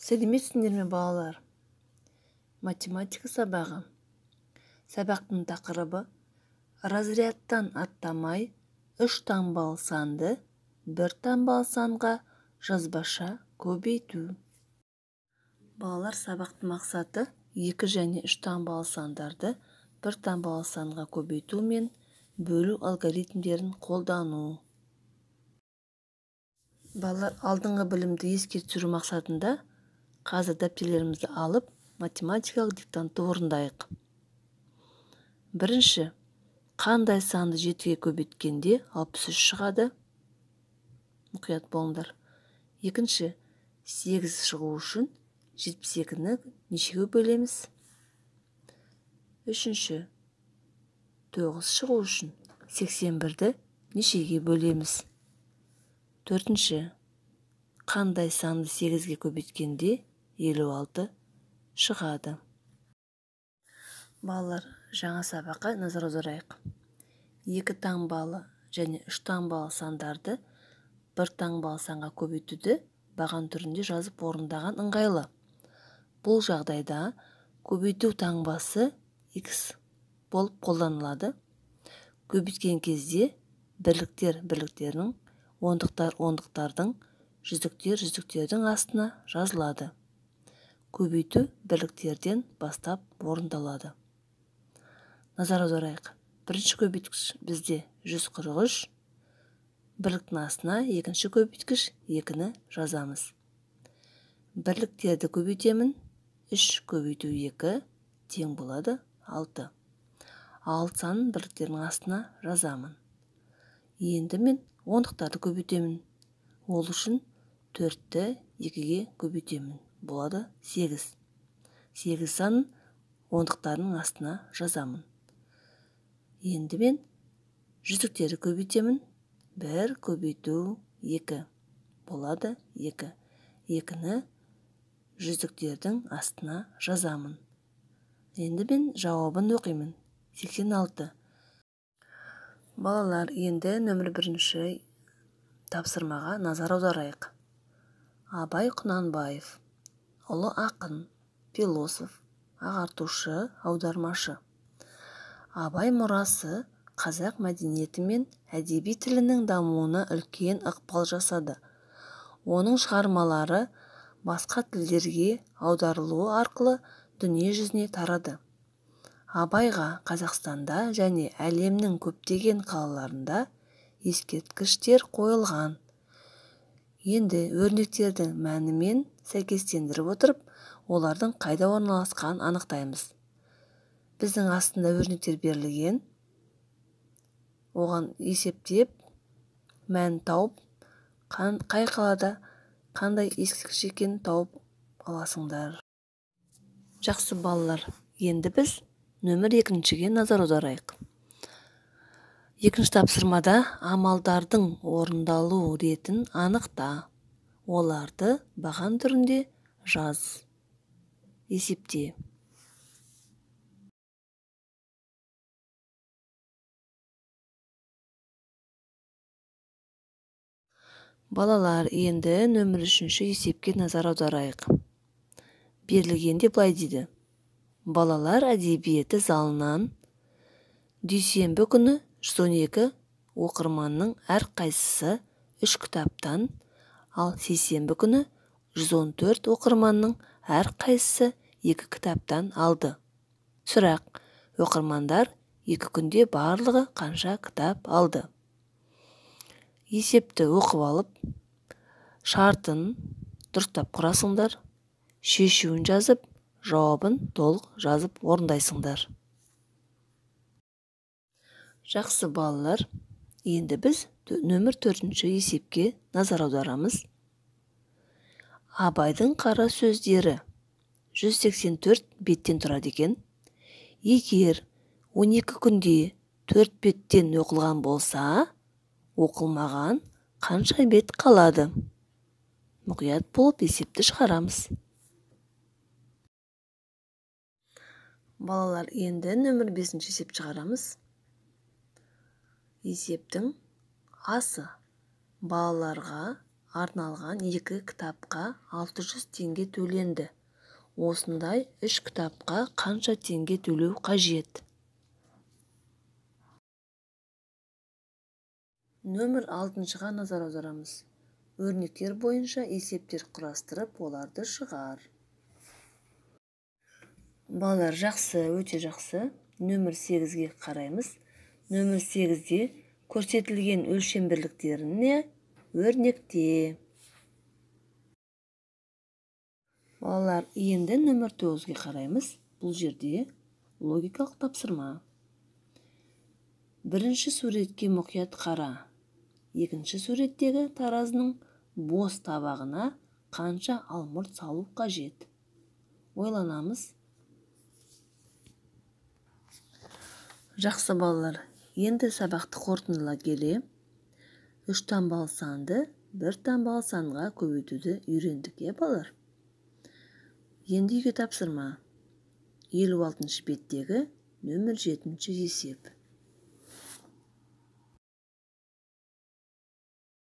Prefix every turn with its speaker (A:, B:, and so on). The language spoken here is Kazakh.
A: Сәлеметсіңдер ме балалар? Математика сабағы. Сабақтың тақырыбы разрядтан аттамай 3 таңбалы санды 1 таңбалы санға жазбаша көбейту. Балалар, сабақтың мақсаты 2 және 3 таңбалы сандарды 1 таңбалы санға көбейту мен бөлу алгоритмдерін қолдану. Балалар, алдыңғы білімді еске түсіру мақсатында қазір дәптерлерімізді алып математикалық диктантты орындайық. Бірінші, қандай санды 7-ге көбейткенде 63 шығады? Мұқият болыңдар. Екінші, 8 шығу үшін 72-ні нешеге бөлеміз? Үшінші, 9 шығу үшін 81-ді нешеге бөлеміз? Төртінші, қандай санды 8-ге көбейткенде 56 шығады? Балалар, жаңа сабаққа назар аударайық. 2 таңбалы және 3 таңбалы сандарды 1 таңбалы санға көбейтуді баған түрінде жазып орындаған ыңғайлы. Бұл жағдайда көбейту таңбасы x болып қолданылады. Көбейткен кезде бірліктер бірліктердің, ондықтар ондықтардың, жүздіктер жүздіктердің астына жазылады. Көбейту бірліктерден бастап орындалады. Назар аударайық. Бірінші көбейткіш бізде 143, бірліктің астына екінші көбейткіш 2-ні жазамыз. Бірліктерді көбейтемін. 3 көбейту 2 тең болады 6. 6 санын бірліктердің астына жазамын. Енді мен ондықтарды көбейтемін. Ол үшін 4-ті 2-ге көбейтемін. Болады 8. 8 санын ондықтардың астына жазамын. Енді мен жүздіктерді көбейтемін. 1 көбейту 2 болады 2. 2-ні жүздіктердің астына жазамын. Енді мен жауабын оқимын. 86. Балалар, енді нөмір 1-ші тапсырмаға назар аударайық. Абай Құнанбаев, ұлы ақын, философ, ағартушы, аудармашы. Абай мұрасы қазақ мәдениеті мен әдеби тілінің дамуына үлкен ықпал жасады. Оның шығармалары басқа тілдерге аударылуы арқылы дүние жүзіне тарады. Абайға Қазақстанда және әлемнің көптеген қалаларында ескерткіштер қойылған. Енді өрнектердің мәнімен сәйкестендіріп отырып, олардың қайда орналасқанын анықтаймыз. Біздің астында өрнектер берілген. Оған есептеп, мән тауып, қай қалада қандай ескерткіш екенін тауып аласыңдар. Жақсы балалар, енді біз нөмір 2-шіге назар аударайық. 2-ші тапсырмада амалдардың орындалу ретін анықта. Оларды баған түрінде жаз. Есепте. Балалар, енді нөмір 3-ші есепке назар аударайық. Берілгенде былай дейді. Балалар әдебиеті залынан дүйсенбі күні 112 оқырманның әрқайсысы 3 кітаптан, ал сейсенбі күні 114 оқырманның әрқайсысы 2 кітаптан алды. Сұрақ: оқырмандар 2 күнде барлығы қанша кітап алды? Есепті оқып алып, шартын дұрыстап құрасыңдар, шешуін жазып, жауабын толық жазып орындайсыңдар. Жақсы балалар, енді біз нөмір 4-ші есепке назар аударамыз. Абайдың қара сөздері 184 беттен тұрады екен. Егер 12 күнде 4 беттен оқылған болса, оқылмаған қанша бет қалады? Мұқият болып есепті шығарамыз. Балалар, енді нөмір 5-ші есеп шығарамыз. Есептің асы балаларға арналған 2 кітапқа 600 теңге төленді. Осындай 3 кітапқа қанша теңге төлеу қажет? Нөмір 6-ға назар аударамыз. Өрнектер бойынша есептер құрастырып, оларды шығар. Балалар, жақсы, өте жақсы. Нөмір 8-ге қараймыз. Нөмір 8-де көрсетілген өлшем бірліктеріне өрнекте. Балалар, енді нөмір 9-ге қараймыз. Бұл жерде логикалық тапсырма. Бірінші суретке мұқият қара. Екінші суреттегі таразының бос табағына қанша алмұрт салу қажет? Ойланамыз. Жақсы балалар, енді сабақты қорытындылай келе 3 таңбалы санды 1 таңбалы санға көбейтуді үйрендік, балалар. Енді үйге тапсырма. 56-шы беттегі нөмір 7-ші есеп.